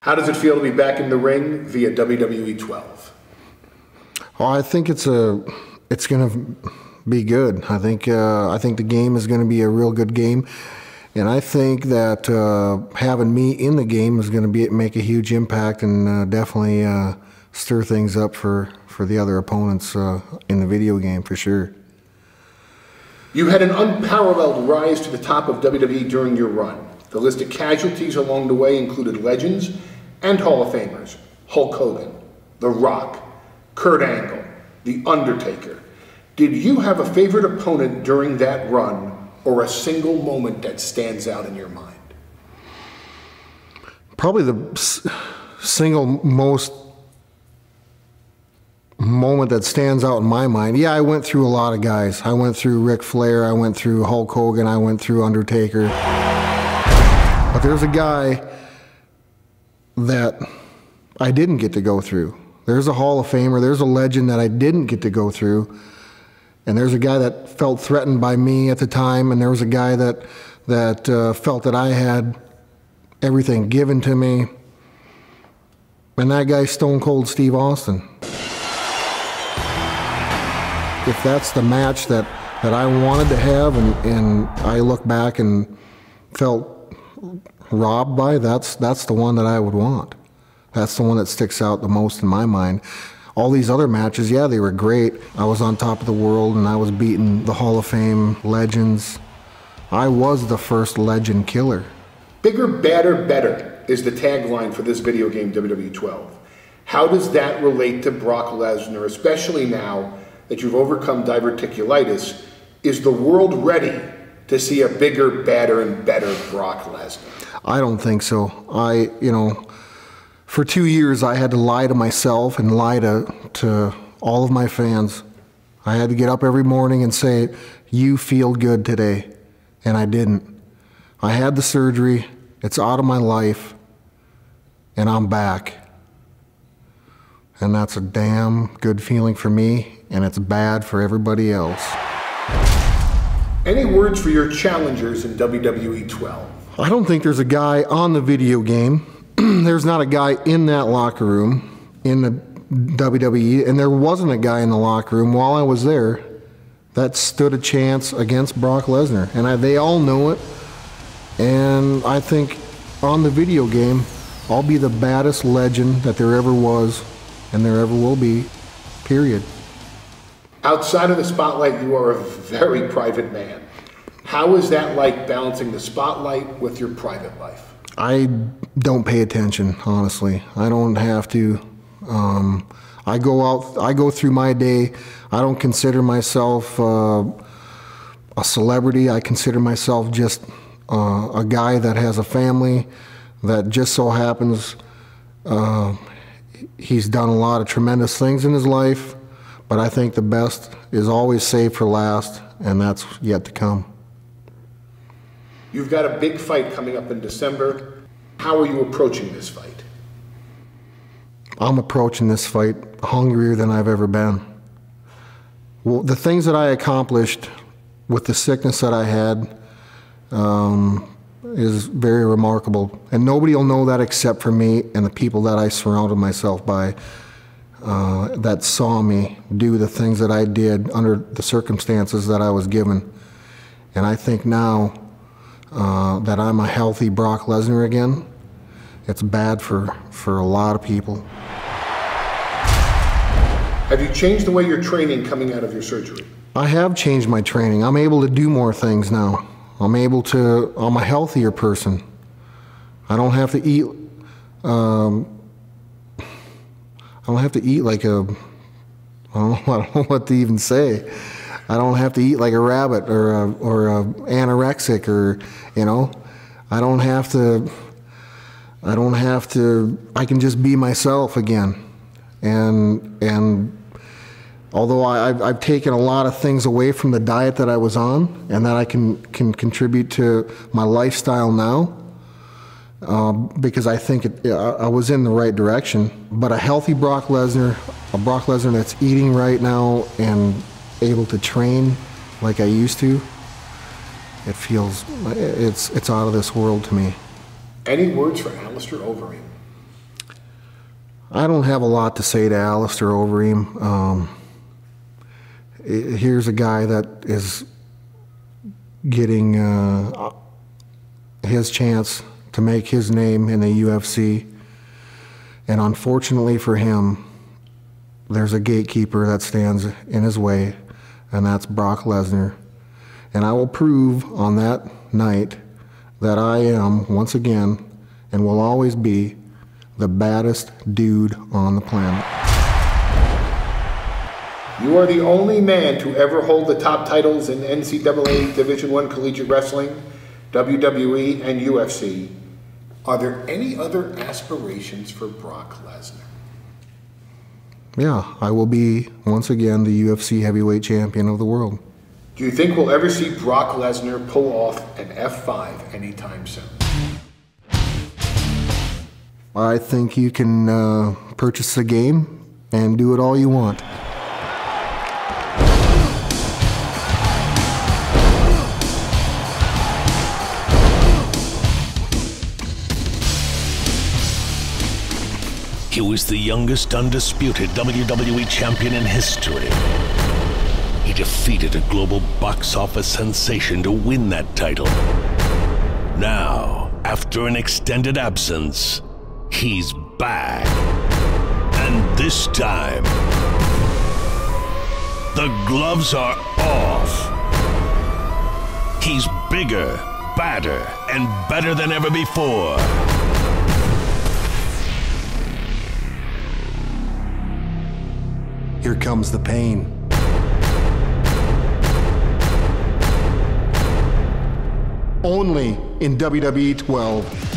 How does it feel to be back in the ring via WWE 12? Oh, I think it's going to be good. I think the game is going to be a real good game, and I think that having me in the game is going to make a huge impact and definitely stir things up for the other opponents in the video game for sure. You had an unparalleled rise to the top of WWE during your run. The list of casualties along the way included legends and Hall of Famers: Hulk Hogan, The Rock, Kurt Angle, The Undertaker. Did you have a favorite opponent during that run, or a single moment that stands out in your mind? Probably the single most moment that stands out in my mind. Yeah, I went through a lot of guys. I went through Ric Flair, I went through Hulk Hogan, I went through Undertaker. But there's a guy that I didn't get to go through. There's a Hall of Famer, there's a legend that I didn't get to go through. And there's a guy that felt threatened by me at the time, and there was a guy that felt that I had everything given to me. And that guy's Stone Cold Steve Austin. If that's the match that I wanted to have and I look back and felt robbed by, that's the one that I would want. That's the one that sticks out the most in my mind. All these other matches, yeah, they were great. I was on top of the world and I was beating the Hall of Fame legends. I was the first legend killer. Bigger, badder, better is the tagline for this video game, WWE 12. How does that relate to Brock Lesnar, especially now that you've overcome diverticulitis? Is the world ready to see a bigger, badder, and better Brock Lesnar? I don't think so. For 2 years I had to lie to myself and lie to all of my fans. I had to get up every morning and say, you feel good today. And I didn't. I had the surgery, it's out of my life, and I'm back. And that's a damn good feeling for me, and it's bad for everybody else. Any words for your challengers in WWE 12? I don't think there's a guy on the video game. There's not a guy in that locker room in the WWE, and there wasn't a guy in the locker room while I was there that stood a chance against Brock Lesnar. And they all know it. And I think on the video game, I'll be the baddest legend that there ever was and there ever will be, period. Outside of the spotlight, you are a very private man. How is that like, balancing the spotlight with your private life? I don't pay attention, honestly. I don't have to. I go through my day. I don't consider myself a celebrity. I consider myself just a guy that has a family that just so happens he's done a lot of tremendous things in his life, but I think the best is always saved for last, and that's yet to come. You've got a big fight coming up in December. How are you approaching this fight? I'm approaching this fight hungrier than I've ever been. Well, the things that I accomplished with the sickness that I had is very remarkable. And nobody will know that except for me and the people that I surrounded myself by that saw me do the things that I did under the circumstances that I was given. And I think now that I'm a healthy Brock Lesnar again, it's bad for a lot of people. Have you changed the way you're training coming out of your surgery? I have changed my training. I'm able to do more things now. I'm a healthier person. I don't have to eat, I don't have to eat like a, I don't know what to even say. I don't have to eat like a rabbit or a anorexic, or, you know, I can just be myself again. And although I've taken a lot of things away from the diet that I was on and that I can contribute to my lifestyle now, because I think I was in the right direction. But a healthy Brock Lesnar, a Brock Lesnar that's eating right now and able to train like I used to, it's out of this world to me. Any words for Alistair Overeem? I don't have a lot to say to Alistair Overeem. Here's a guy that is getting his chance to make his name in the UFC. And unfortunately for him, there's a gatekeeper that stands in his way, and that's Brock Lesnar. And I will prove on that night that I am, once again, and will always be, the baddest dude on the planet. You are the only man to ever hold the top titles in NCAA Division I Collegiate Wrestling, WWE, and UFC. Are there any other aspirations for Brock Lesnar? Yeah, I will be, once again, the UFC heavyweight champion of the world. Do you think we'll ever see Brock Lesnar pull off an F5 anytime soon? I think you can purchase the game and do it all you want. He was the youngest undisputed WWE champion in history. He defeated a global box office sensation to win that title. Now, after an extended absence, he's back. And this time, the gloves are off. He's bigger, badder, and better than ever before. Here comes the pain. Only in WWE 12.